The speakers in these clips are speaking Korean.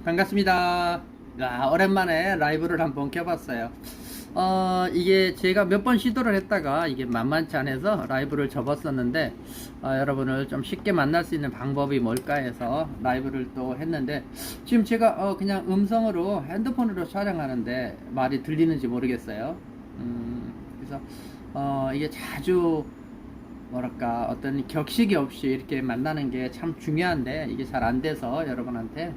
반갑습니다. 야, 오랜만에 라이브를 한번 켜봤어요. 이게 제가 몇 번 시도를 했다가 이게 만만치 않아서 라이브를 접었었는데, 여러분을 좀 쉽게 만날 수 있는 방법이 뭘까 해서 라이브를 또 했는데, 지금 제가 그냥 음성으로 핸드폰으로 촬영하는데 말이 들리는지 모르겠어요. 그래서 이게 자주 뭐랄까 어떤 격식이 없이 이렇게 만나는 게 참 중요한데 이게 잘 안 돼서 여러분한테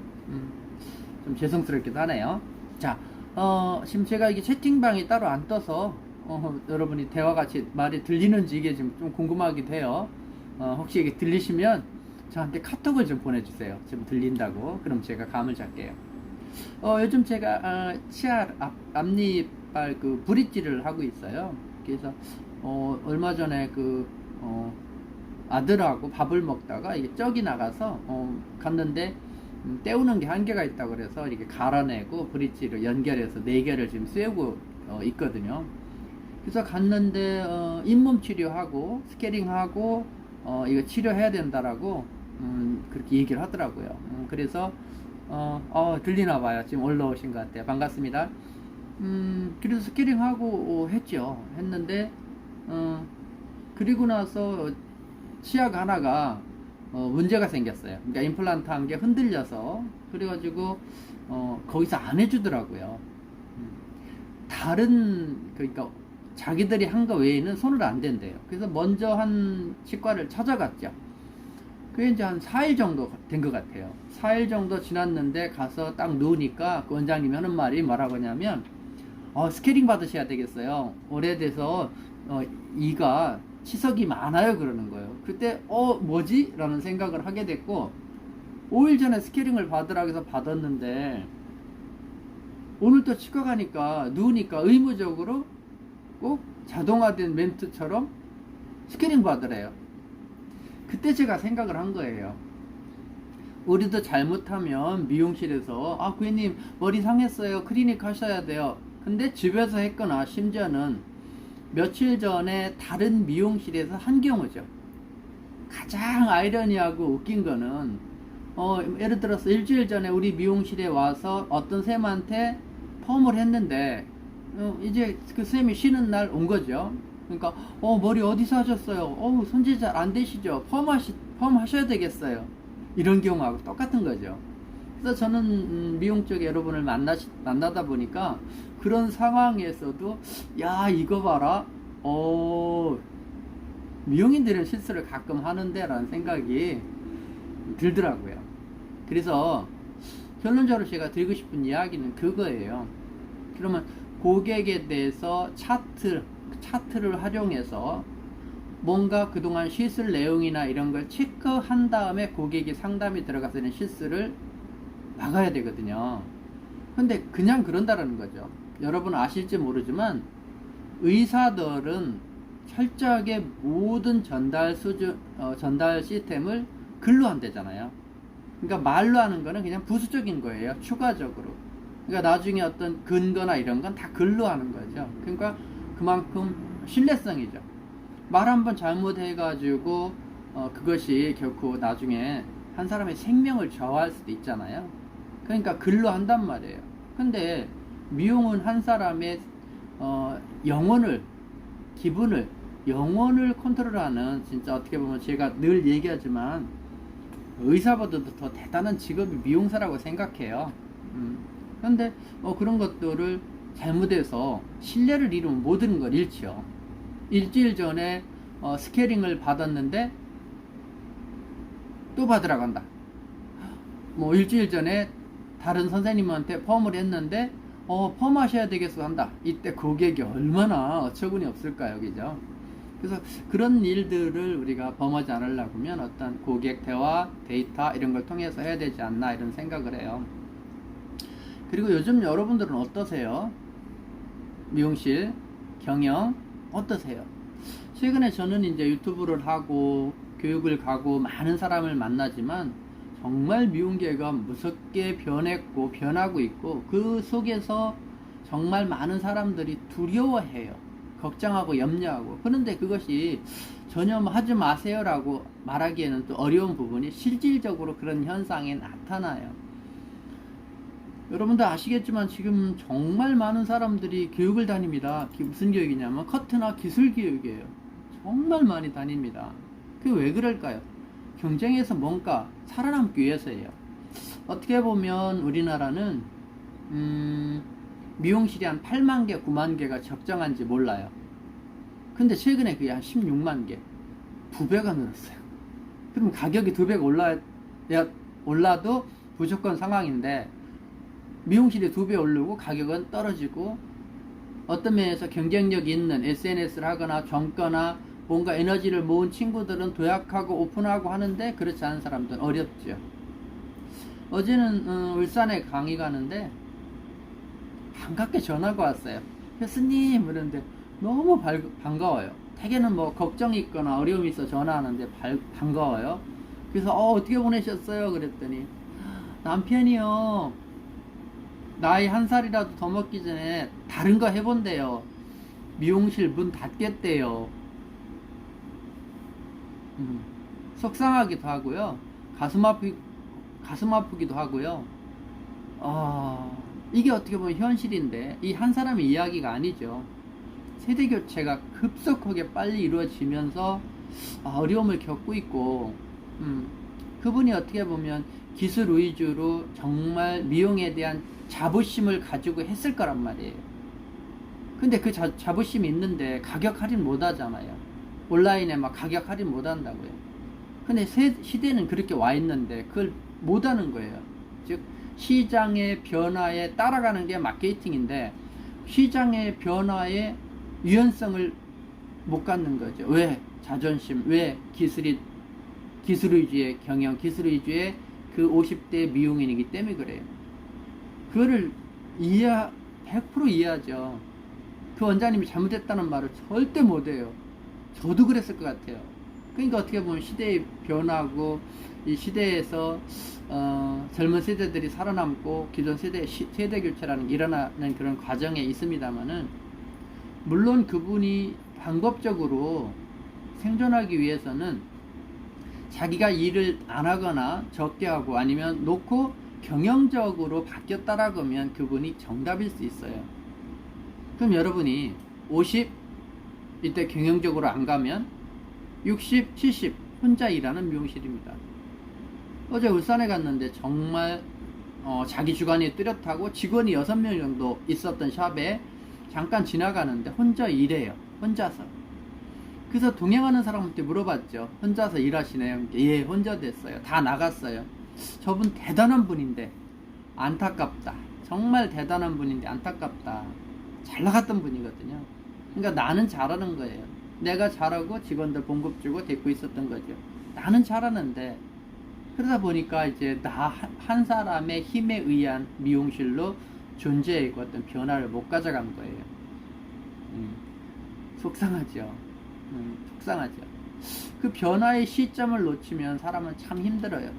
좀 죄송스럽기도 하네요. 자, 지금 제가 이게 채팅방이 따로 안 떠서 여러분이 대화같이 말이 들리는지 이게 지금 좀 궁금하기도 해요. 혹시 이게 들리시면 저한테 카톡을 좀 보내주세요. 지금 들린다고. 그럼 제가 감을 잡게요. 요즘 제가 치아 앞니빨 그 브릿지를 하고 있어요. 그래서 얼마 전에 아들하고 밥을 먹다가 이게 쩍이 나가서 갔는데 때우는 게 한계가 있다고 그래서 이렇게 갈아내고 브릿지를 연결해서 4개를 지금 쐬고 있거든요. 그래서 갔는데 잇몸 치료하고 스케링하고 이거 치료해야 된다라고 그렇게 얘기를 하더라고요. 그래서 들리나 봐요. 지금 올라오신 것 같아요. 반갑습니다. 그래서 스케링하고 했죠. 했는데 그리고 나서 치아가 하나가 문제가 생겼어요. 그러니까 임플란트 한 게 흔들려서 그래가지고 거기서 안 해주더라고요. 다른 그러니까 자기들이 한 거 외에는 손을 안 댄대요. 그래서 먼저 한 치과를 찾아갔죠. 그게 이제 한 4일 정도 된 것 같아요. 4일 정도 지났는데 가서 딱 누우니까 그 원장님이 하는 말이 뭐라고 하냐면 스케링 받으셔야 되겠어요. 오래돼서 이가 치석이 많아요 그러는 거예요. 그때 뭐지? 라는 생각을 하게 됐고 5일 전에 스케링을 받으라고 해서 받았는데 오늘 또 치과 가니까 누우니까 의무적으로 꼭 자동화된 멘트처럼 스케링 받으래요. 그때 제가 생각을 한 거예요. 우리도 잘못하면 미용실에서 고객님 머리 상했어요 클리닉 하셔야 돼요. 근데 집에서 했거나 심지어는 며칠 전에 다른 미용실에서 한 경우죠. 가장 아이러니하고 웃긴 거는 예를 들어서 일주일 전에 우리 미용실에 와서 어떤 쌤한테 펌을 했는데 이제 그 쌤이 쉬는 날 온 거죠. 그러니까 머리 어디서 하셨어요? 손질 잘 안 되시죠? 펌 하셔야 되겠어요. 이런 경우하고 똑같은 거죠. 그래서 저는 미용 쪽 여러분을 만나다 보니까 그런 상황에서도 야 이거 봐라 미용인들은 실수를 가끔 하는데 라는 생각이 들더라고요. 그래서 결론적으로 제가 드리고 싶은 이야기는 그거예요. 그러면 고객에 대해서 차트를 활용해서 뭔가 그동안 시술 내용이나 이런 걸 체크한 다음에 고객이 상담이 들어가서는 실수를 막아야 되거든요. 근데 그냥 그런다라는 거죠. 여러분 아실지 모르지만 의사들은 철저하게 모든 전달 시스템을 글로 한대잖아요. 그러니까 말로 하는 거는 그냥 부수적인 거예요. 추가적으로. 그러니까 나중에 어떤 근거나 이런 건 다 글로 하는 거죠. 그러니까 그만큼 신뢰성이죠. 말 한번 잘못해가지고 그것이 결코 나중에 한 사람의 생명을 저하할 수도 있잖아요. 그러니까 글로 한단 말이에요. 근데 미용은 한 사람의 영혼을, 기분을, 영혼을 컨트롤하는 진짜 어떻게 보면 제가 늘 얘기하지만 의사보다도 더 대단한 직업이 미용사라고 생각해요. 그런데 그런 것들을 잘못해서 신뢰를 잃으면 모든 걸 잃죠. 일주일 전에 스케링을 받았는데 또 받으러 간다. 일주일 전에 다른 선생님한테 펌을 했는데 펌 하셔야 되겠어 한다. 이때 고객이 얼마나 어처구니 없을까요, 그죠? 그래서 그런 일들을 우리가 범하지 않으려고 하면 어떤 고객 대화, 데이터 이런 걸 통해서 해야 되지 않나 이런 생각을 해요. 그리고 요즘 여러분들은 어떠세요? 미용실 경영 어떠세요? 최근에 저는 이제 유튜브를 하고 교육을 가고 많은 사람을 만나지만 정말 미용계가 무섭게 변했고 변하고 있고 그 속에서 정말 많은 사람들이 두려워해요. 걱정하고 염려하고. 그런데 그것이 전혀 하지 마세요라고 말하기에는 또 어려운 부분이 실질적으로 그런 현상이 나타나요. 여러분도 아시겠지만 지금 정말 많은 사람들이 교육을 다닙니다. 무슨 교육이냐면 커트나 기술 교육이에요. 정말 많이 다닙니다. 그게 왜 그럴까요? 경쟁에서 뭔가 살아남기 위해서예요. 어떻게 보면 우리나라는 미용실이 한 8만 개, 9만 개가 적정한지 몰라요. 근데 최근에 그게 한 16만 개, 2배가 늘었어요. 그럼 가격이 2배가 올라도 부족한 상황인데 미용실이 2배 오르고 가격은 떨어지고, 어떤 면에서 경쟁력 있는 SNS를 하거나 젊거나 뭔가 에너지를 모은 친구들은 도약하고 오픈하고 하는데, 그렇지 않은 사람들은 어렵죠. 어제는 울산에 강의 가는데 반갑게 전화가 왔어요. 교수님 그러는데 너무 반가워요. 대개는 뭐 걱정이 있거나 어려움이 있어 전화하는데 반가워요. 그래서 어떻게 보내셨어요? 그랬더니 남편이요, 나이 1살이라도 더 먹기 전에 다른 거 해본대요. 미용실 문 닫겠대요. 속상하기도 하고요. 가슴 아프기도 하고요. 이게 어떻게 보면 현실인데, 이 한 사람의 이야기가 아니죠. 세대 교체가 급속하게 빨리 이루어지면서 어려움을 겪고 있고, 그분이 어떻게 보면 기술 위주로 정말 미용에 대한 자부심을 가지고 했을 거란 말이에요. 근데 그 자부심이 있는데 가격 할인 못 하잖아요. 온라인에 막 가격 할인 못 한다고요. 근데 시대는 그렇게 와 있는데 그걸 못 하는 거예요. 즉 시장의 변화에 따라가는 게 마케팅인데, 시장의 변화에 유연성을 못 갖는 거죠. 왜? 자존심, 왜? 기술 위주의 경영, 기술 위주의 그 50대 미용인이기 때문에 그래요. 그거를 100% 이해하죠. 그 원장님이 잘못했다는 말을 절대 못해요. 저도 그랬을 것 같아요. 그러니까 어떻게 보면 시대의 변화고, 이 시대에서 젊은 세대들이 살아남고 기존 세대 교체라는 일어나는 그런 과정에 있습니다만은, 물론 그분이 방법적으로 생존하기 위해서는 자기가 일을 안 하거나 적게 하고 아니면 놓고 경영적으로 바뀌었다라고 하면 그분이 정답일 수 있어요. 그럼 여러분이 50 이때 경영적으로 안 가면 60, 70 혼자 일하는 미용실입니다. 어제 울산에 갔는데 정말 자기 주관이 뚜렷하고 직원이 6명 정도 있었던 샵에 잠깐 지나가는데 혼자 일해요. 혼자서. 그래서 동행하는 사람한테 물어봤죠. 혼자서 일하시네요. 예, 혼자 됐어요. 다 나갔어요. 저분 대단한 분인데 안타깝다. 정말 대단한 분인데 안타깝다. 잘 나갔던 분이거든요. 그러니까 나는 잘하는 거예요. 내가 잘하고 직원들 봉급 주고 데리고 있었던 거죠. 나는 잘하는데, 그러다 보니까 이제 나 한 사람의 힘에 의한 미용실로 존재의 어떤 변화를 못 가져간 거예요. 속상하죠. 속상하죠. 그 변화의 시점을 놓치면 사람은 참 힘들어요.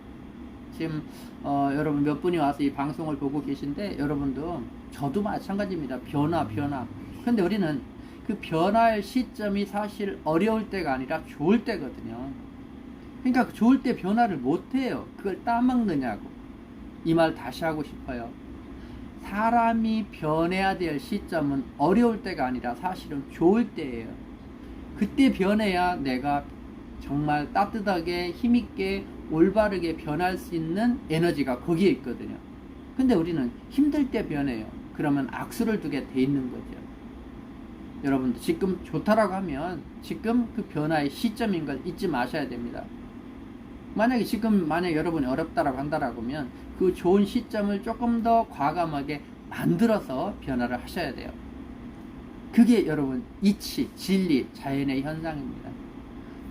지금 여러분 몇 분이 와서 이 방송을 보고 계신데, 여러분도 저도 마찬가지입니다. 변화. 근데 우리는 그 변화의 시점이 사실 어려울 때가 아니라 좋을 때거든요. 그러니까 좋을 때 변화를 못해요. 그걸 따먹느냐고. 이 말 다시 하고 싶어요. 사람이 변해야 될 시점은 어려울 때가 아니라 사실은 좋을 때예요. 그때 변해야 내가 정말 따뜻하게 힘있게 올바르게 변할 수 있는 에너지가 거기에 있거든요. 근데 우리는 힘들 때 변해요. 그러면 악수를 두게 돼 있는 거죠. 여러분들 지금 좋다라고 하면 지금 그 변화의 시점인 걸 잊지 마셔야 됩니다. 만약 여러분이 어렵다라고 한다라고 하면 그 좋은 시점을 조금 더 과감하게 만들어서 변화를 하셔야 돼요. 그게 여러분 이치, 진리, 자연의 현상입니다.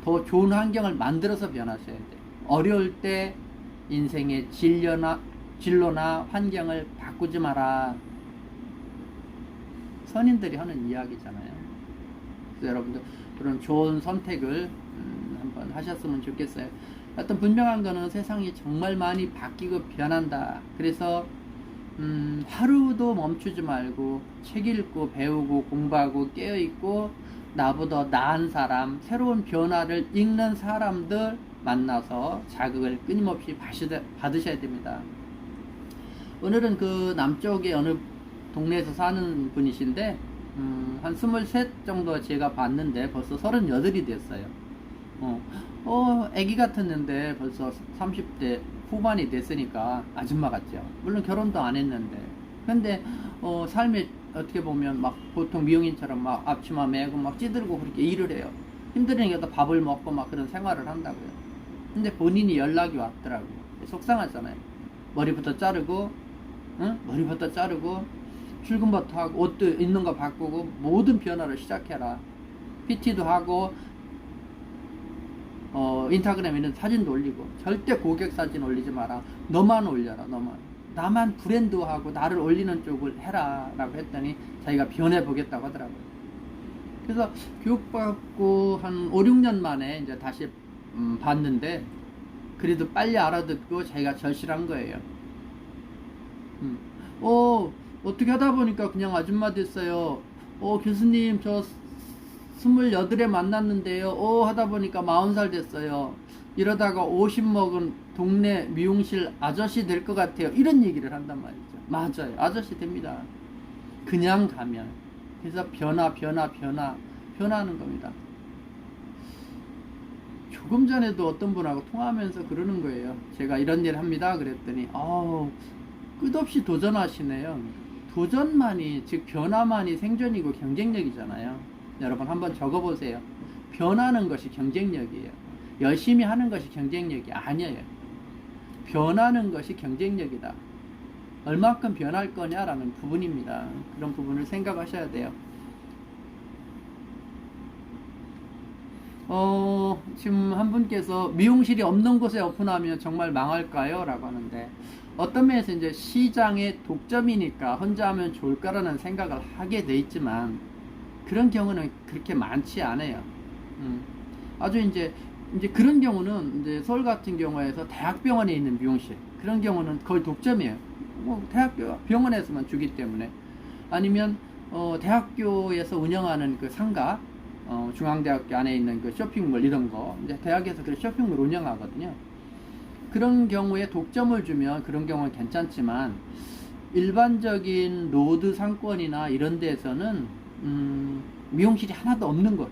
더 좋은 환경을 만들어서 변하셔야 돼요. 어려울 때 인생의 진로나 환경을 바꾸지 마라. 선인들이 하는 이야기잖아요. 그래서 여러분들 그런 좋은 선택을 한번 하셨으면 좋겠어요. 하여튼 분명한 거는 세상이 정말 많이 바뀌고 변한다. 그래서 하루도 멈추지 말고 책 읽고 배우고 공부하고 깨어있고 나보다 나은 사람, 새로운 변화를 읽는 사람들 만나서 자극을 끊임없이 받으셔야 됩니다. 오늘은 그 남쪽에 어느 동네에서 사는 분이신데 한 23 정도 제가 봤는데 벌써 38이 됐어요. 애기 같았는데 벌써 30대 후반이 됐으니까 아줌마 같죠. 물론 결혼도 안 했는데. 근데, 삶에 어떻게 보면 막 보통 미용인처럼 막 앞치마 메고 막 찌들고 그렇게 일을 해요. 힘들으니까 밥을 먹고 막 그런 생활을 한다고요. 근데 본인이 연락이 왔더라고요. 속상하잖아요. 머리부터 자르고, 응? 머리부터 자르고, 출근부터 하고, 옷도 있는 거 바꾸고, 모든 변화를 시작해라. PT도 하고, 인스타그램에 있는 사진도 올리고, 절대 고객 사진 올리지 마라. 너만 올려라, 너만. 나만 브랜드하고 나를 올리는 쪽을 해라. 라고 했더니 자기가 변해보겠다고 하더라고요. 그래서 교육받고 한 5, 6년 만에 이제 다시 봤는데, 그래도 빨리 알아듣고 자기가 절실한 거예요. 어떻게 하다 보니까 그냥 아줌마 됐어요. 교수님, 저 28에 만났는데요. 하다 보니까 40살 됐어요. 이러다가 50 먹은 동네 미용실 아저씨 될 것 같아요. 이런 얘기를 한단 말이죠. 맞아요. 아저씨 됩니다. 그냥 가면. 그래서 변화하는 겁니다. 조금 전에도 어떤 분하고 통화하면서 그러는 거예요. 제가 이런 일 합니다. 그랬더니, 끝없이 도전하시네요. 도전만이, 즉 변화만이 생존이고 경쟁력이잖아요. 여러분 한번 적어보세요. 변하는 것이 경쟁력이에요. 열심히 하는 것이 경쟁력이 아니에요. 변하는 것이 경쟁력이다. 얼마큼 변할 거냐라는 부분입니다. 그런 부분을 생각하셔야 돼요. 지금 한 분께서 미용실이 없는 곳에 오픈하면 정말 망할까요? 라고 하는데, 어떤 면에서 이제 시장의 독점이니까 혼자 하면 좋을까라는 생각을 하게 돼 있지만, 그런 경우는 그렇게 많지 않아요. 아주 이제 그런 경우는 이제 서울 같은 경우에서 대학병원에 있는 미용실, 그런 경우는 거의 독점이에요. 대학교 병원에서만 주기 때문에. 아니면 대학교에서 운영하는 그 상가, 중앙대학교 안에 있는 그 쇼핑몰 이런 거, 이제 대학에서 그 쇼핑몰 운영하거든요. 그런 경우에 독점을 주면 그런 경우는 괜찮지만, 일반적인 로드 상권이나 이런 데에서는 미용실이 하나도 없는 곳.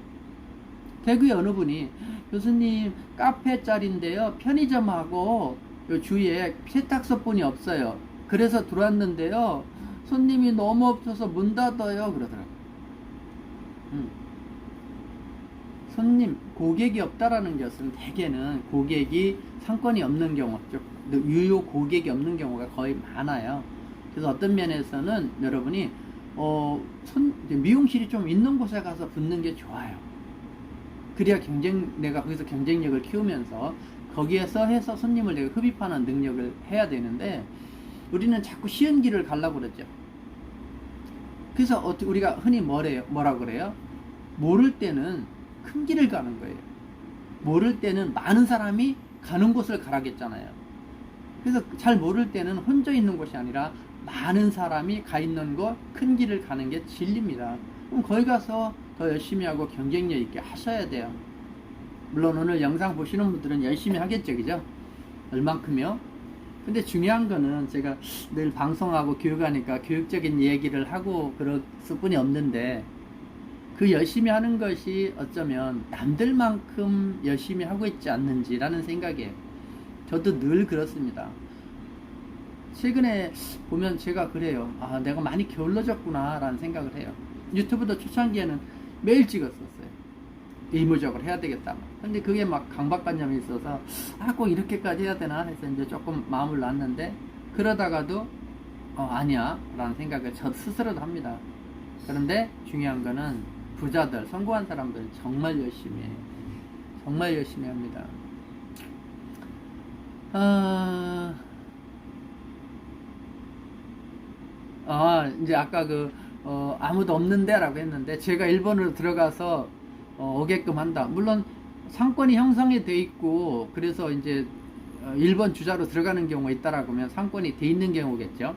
대구의 어느 분이, 교수님 카페 짤인데요, 편의점하고 요 주위에 세탁소뿐이 없어요. 그래서 들어왔는데요, 손님이 너무 없어서 문 닫아요. 그러더라고요. 손님, 고객이 없다라는 것은 대개는 고객이 상권이 없는 경우, 유효 고객이 없는 경우가 거의 많아요. 그래서 어떤 면에서는 여러분이 미용실이 좀 있는 곳에 가서 붙는 게 좋아요. 그래야 내가 거기서 경쟁력을 키우면서 거기에서 해서 손님을 내가 흡입하는 능력을 해야 되는데, 우리는 자꾸 쉬운 길을 가려고 그러죠. 그래서 우리가 흔히 뭐라 그래요? 모를 때는 큰 길을 가는 거예요. 모를 때는 많은 사람이 가는 곳을 가라겠잖아요. 그래서 잘 모를 때는 혼자 있는 곳이 아니라 많은 사람이 가 있는 곳, 큰 길을 가는 게 진리입니다. 그럼 거기 가서 더 열심히 하고 경쟁력 있게 하셔야 돼요. 물론 오늘 영상 보시는 분들은 열심히 하겠죠, 그죠? 얼만큼요? 근데 중요한 거는, 제가 늘 방송하고 교육하니까 교육적인 얘기를 하고 그럴 뿐이 없는데, 그 열심히 하는 것이 어쩌면 남들만큼 열심히 하고 있지 않는지라는 생각이에요. 저도 늘 그렇습니다. 최근에 보면 제가 그래요. 내가 많이 게을러졌구나 라는 생각을 해요. 유튜브도 초창기에는 매일 찍었었어요. 의무적으로 해야 되겠다. 근데 그게 막 강박관념이 있어서 꼭 이렇게까지 해야 되나 해서 이제 조금 마음을 놨는데, 그러다가도 아니야 라는 생각을 저 스스로도 합니다. 그런데 중요한 거는 부자들, 성공한 사람들은 정말 열심히 해요. 정말 열심히 합니다. 이제 아까 아무도 없는데 라고 했는데, 제가 일본으로 들어가서 오게끔 한다. 물론 상권이 형성이 돼 있고, 그래서 이제 일본 주자로 들어가는 경우가 있다라고 하면 상권이 돼 있는 경우겠죠.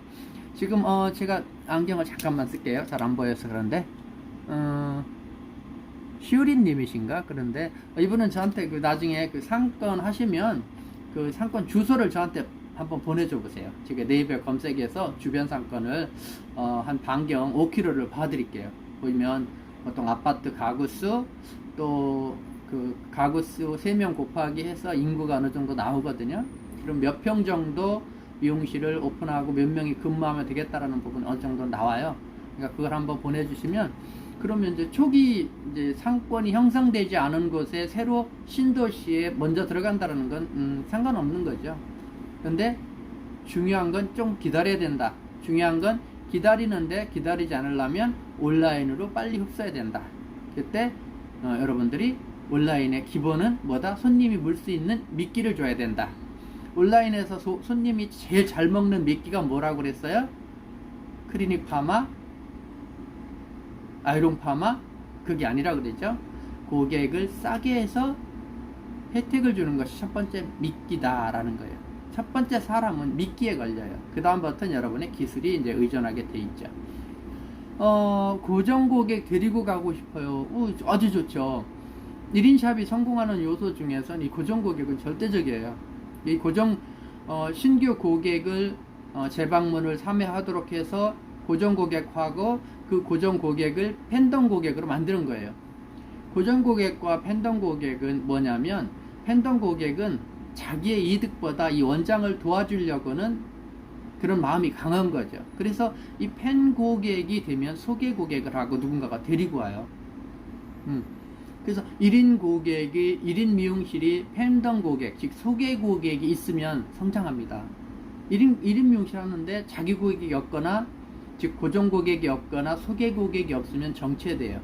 지금 제가 안경을 잠깐만 쓸게요. 잘 안 보여서 그런데, 시우린 님이신가? 그런데 이분은 저한테 나중에 상권 하시면 그 상권 주소를 저한테 한번 보내줘 보세요. 제가 네이버 검색해서 주변 상권을 한 반경 5km를 봐드릴게요. 보면 보통 아파트 가구수 또 그 가구수 3명 곱하기 해서 인구가 어느 정도 나오거든요. 그럼 몇 평 정도 미용실을 오픈하고 몇 명이 근무하면 되겠다라는 부분 어느 정도 나와요. 그러니까 그걸 한번 보내주시면, 그러면 이제 초기 이제 상권이 형성되지 않은 곳에 새로 신도시에 먼저 들어간다는 건 상관없는 거죠. 근데 중요한 건 좀 기다려야 된다. 중요한 건 기다리는데, 기다리지 않으려면 온라인으로 빨리 흡수해야 된다. 그때 여러분들이 온라인의 기본은 뭐다? 손님이 물 수 있는 미끼를 줘야 된다. 온라인에서 손님이 제일 잘 먹는 미끼가 뭐라고 그랬어요? 클리닉 파마, 아이론 파마, 그게 아니라 그랬죠. 고객을 싸게 해서 혜택을 주는 것이 첫 번째 미끼다라는 거예요. 첫 번째 사람은 미끼에 걸려요. 그 다음부터는 여러분의 기술이 이제 의존하게 돼 있죠. 고정 고객 데리고 가고 싶어요. 아주 좋죠. 1인 샵이 성공하는 요소 중에서는 이 고정 고객은 절대적이에요. 이 신규 고객을 재방문을 3회 하도록 해서 고정 고객하고 그 고정 고객을 팬덤 고객으로 만드는 거예요. 고정 고객과 팬덤 고객은 뭐냐면, 팬덤 고객은 자기의 이득보다 이 원장을 도와주려고는 그런 마음이 강한 거죠. 그래서 이 팬 고객이 되면 소개 고객을 하고 누군가가 데리고 와요. 그래서 1인 미용실이 팬덤 고객, 즉 소개 고객이 있으면 성장합니다. 1인 미용실 하는데 자기 고객이 없거나, 즉 고정 고객이 없거나 소개 고객이 없으면 정체돼요.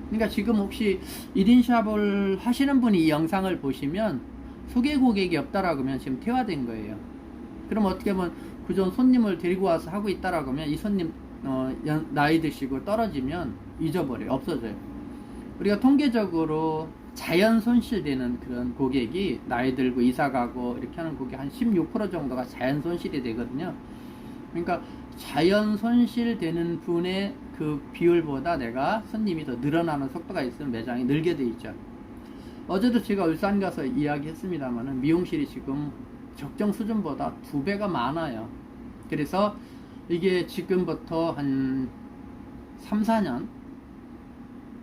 그러니까 지금 혹시 1인 샵을 하시는 분이 이 영상을 보시면 소개 고객이 없다라고 하면 지금 퇴화된 거예요. 그럼 어떻게 보면 그전 손님을 데리고 와서 하고 있다라고 하면 이 손님 나이 드시고 떨어지면 잊어버려요. 없어져요. 우리가 통계적으로 자연 손실되는 그런 고객이 나이 들고 이사 가고 이렇게 하는 고객 한 16% 정도가 자연 손실이 되거든요. 그러니까 자연 손실되는 분의 그 비율보다 내가 손님이 더 늘어나는 속도가 있으면 매장이 늘게 돼 있죠. 어제도 제가 울산 가서 이야기했습니다만은 미용실이 지금 적정 수준보다 2배가 많아요. 그래서 이게 지금부터 한 3, 4년,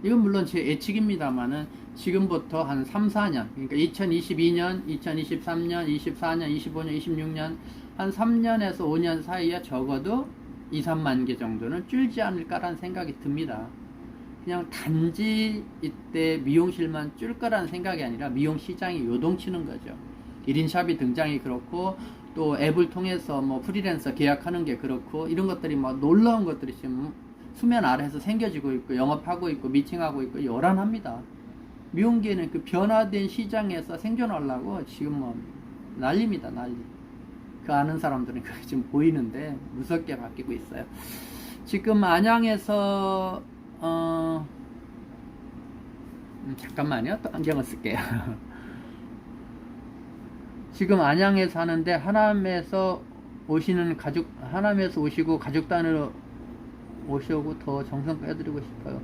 이건 물론 제 예측입니다만은 지금부터 한 3, 4년, 그러니까 2022년, 2023년, 24년, 25년, 26년, 한 3년에서 5년 사이에 적어도 2, 3만 개 정도는 줄지 않을까라는 생각이 듭니다. 그냥 단지 이때 미용실만 줄 거라는 생각이 아니라 미용 시장이 요동치는 거죠. 1인 샵이 등장이 그렇고, 또 앱을 통해서 뭐 프리랜서 계약하는 게 그렇고, 이런 것들이 막 놀라운 것들이 지금 수면 아래에서 생겨지고 있고, 영업하고 있고, 미팅하고 있고, 요란합니다. 미용계는 그 변화된 시장에서 생존하려고 지금 뭐 난립니다, 난리. 그 아는 사람들은 그게 지금 보이는데 무섭게 바뀌고 있어요. 지금 안양에서 잠깐만요. 또 안경을 쓸게요. 지금 안양에 사는데 하남에서 오시고 가족 단위로 오시고 더 정성 빼드리고 싶어요.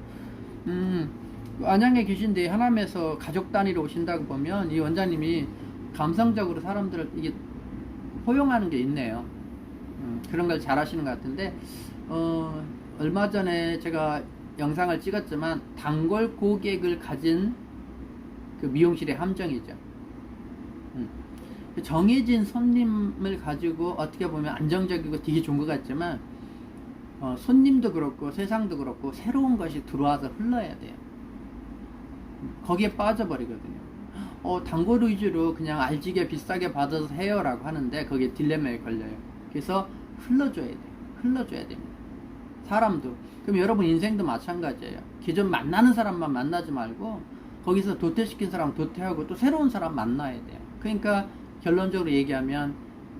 안양에 계신데 하남에서 가족 단위로 오신다고 보면 이 원장님이 감성적으로 사람들을 이게 포용하는 게 있네요. 그런 걸 잘 하시는 것 같은데, 얼마 전에 제가 영상을 찍었지만 단골 고객을 가진 그 미용실의 함정이죠. 정해진 손님을 가지고 어떻게 보면 안정적이고 되게 좋은 것 같지만, 손님도 그렇고 세상도 그렇고 새로운 것이 들어와서 흘러야 돼요. 거기에 빠져버리거든요. 단골 위주로 그냥 알지게 비싸게 받아서 해요 라고 하는데 거기에 딜레마에 걸려요. 그래서 흘러줘야 돼요. 흘러줘야 됩니다. 사람도. 그럼 여러분 인생도 마찬가지예요. 기존 만나는 사람만 만나지 말고 거기서 도태시킨 사람 도태하고 또 새로운 사람 만나야 돼요. 그러니까 결론적으로 얘기하면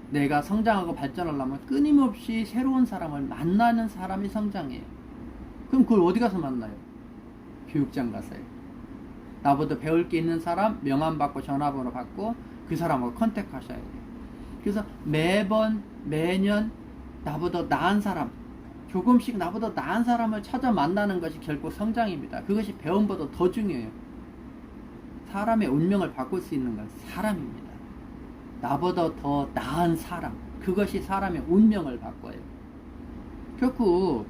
내가 성장하고 발전하려면 끊임없이 새로운 사람을 만나는 사람이 성장해요. 그럼 그걸 어디 가서 만나요? 교육장 가서요. 나보다 배울 게 있는 사람 명함 받고 전화번호 받고 그 사람하고 컨택하셔야 돼요. 그래서 매년 나보다 나은 사람, 조금씩 나보다 나은 사람을 찾아 만나는 것이 결국 성장입니다. 그것이 배움보다 더 중요해요. 사람의 운명을 바꿀 수 있는 건 사람입니다. 나보다 더 나은 사람, 그것이 사람의 운명을 바꿔요. 결국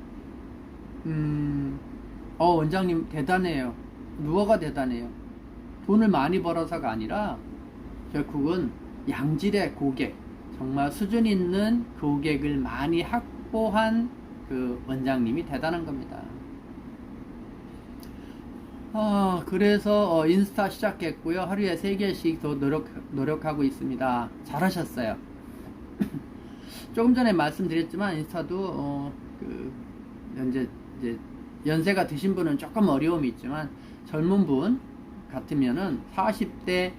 원장님 대단해요. 누가 대단해요? 돈을 많이 벌어서가 아니라 결국은 양질의 고객, 정말 수준 있는 고객을 많이 확보한 그 원장님이 대단한 겁니다. 그래서 인스타 시작했고요. 하루에 3개씩 더 노력하고 있습니다. 잘하셨어요. 조금 전에 말씀드렸지만 인스타도 이제 연세가 드신 분은 조금 어려움이 있지만 젊은 분 같으면은 40대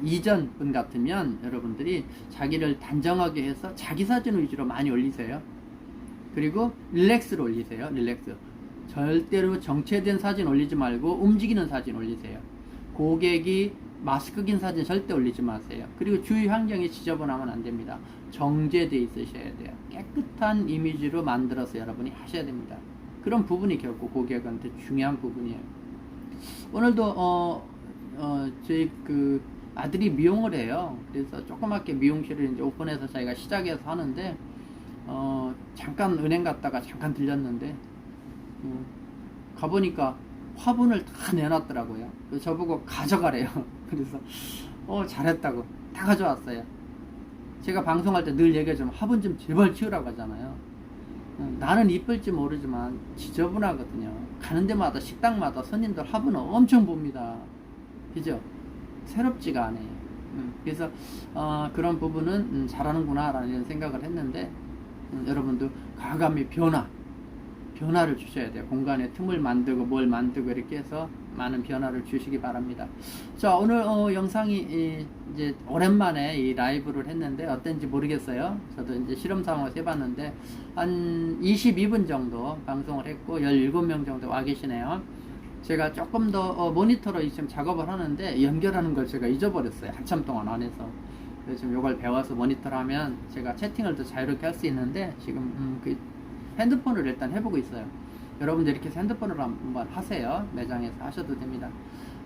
이전 분 같으면 여러분들이 자기를 단정하게 해서 자기 사진 위주로 많이 올리세요. 그리고 릴렉스로 올리세요. 릴렉스. 절대로 정체된 사진 올리지 말고 움직이는 사진 올리세요. 고객이 마스크 낀 사진 절대 올리지 마세요. 그리고 주위 환경이 지저분하면 안 됩니다. 정제되어 있으셔야 돼요. 깨끗한 이미지로 만들어서 여러분이 하셔야 됩니다. 그런 부분이 결국 고객한테 중요한 부분이에요. 오늘도 저희 그 아들이 미용을 해요. 그래서 조그맣게 미용실을 이제 오픈해서 저희가 시작해서 하는데 잠깐 은행 갔다가 잠깐 들렸는데 가보니까 화분을 다 내놨더라고요. 그래서 저보고 가져가래요. 그래서 잘했다고 다 가져왔어요. 제가 방송할 때 늘 얘기하지만 화분 좀 제발 치우라고 하잖아요. 나는 이쁠지 모르지만 지저분하거든요. 가는 데마다 식당마다 손님들 화분을 엄청 봅니다. 그죠? 새롭지가 않아요. 그래서 그런 부분은 잘하는구나 라는 생각을 했는데 여러분도 과감히 변화를 주셔야 돼요. 공간에 틈을 만들고 뭘 만들고 이렇게 해서 많은 변화를 주시기 바랍니다. 자, 오늘 영상이 이제 오랜만에 이 라이브를 했는데 어땠는지 모르겠어요. 저도 이제 실험 상황을 해봤는데 한 22분 정도 방송을 했고 17명 정도 와 계시네요. 제가 조금 더 모니터로 지금 작업을 하는데 연결하는 걸 제가 잊어버렸어요. 한참 동안 안 해서. 그래서 지금 이걸 배워서 모니터를 하면 제가 채팅을 더 자유롭게 할 수 있는데 지금 그 핸드폰을 일단 해보고 있어요. 여러분들 이렇게 해서 핸드폰으로 한번 하세요. 매장에서 하셔도 됩니다.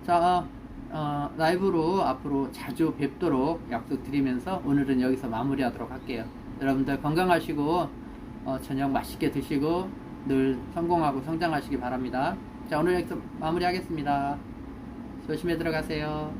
자, 라이브로 앞으로 자주 뵙도록 약속드리면서 오늘은 여기서 마무리하도록 할게요. 여러분들 건강하시고 저녁 맛있게 드시고 늘 성공하고 성장하시기 바랍니다. 자, 오늘 여기서 마무리하겠습니다. 조심히 들어가세요.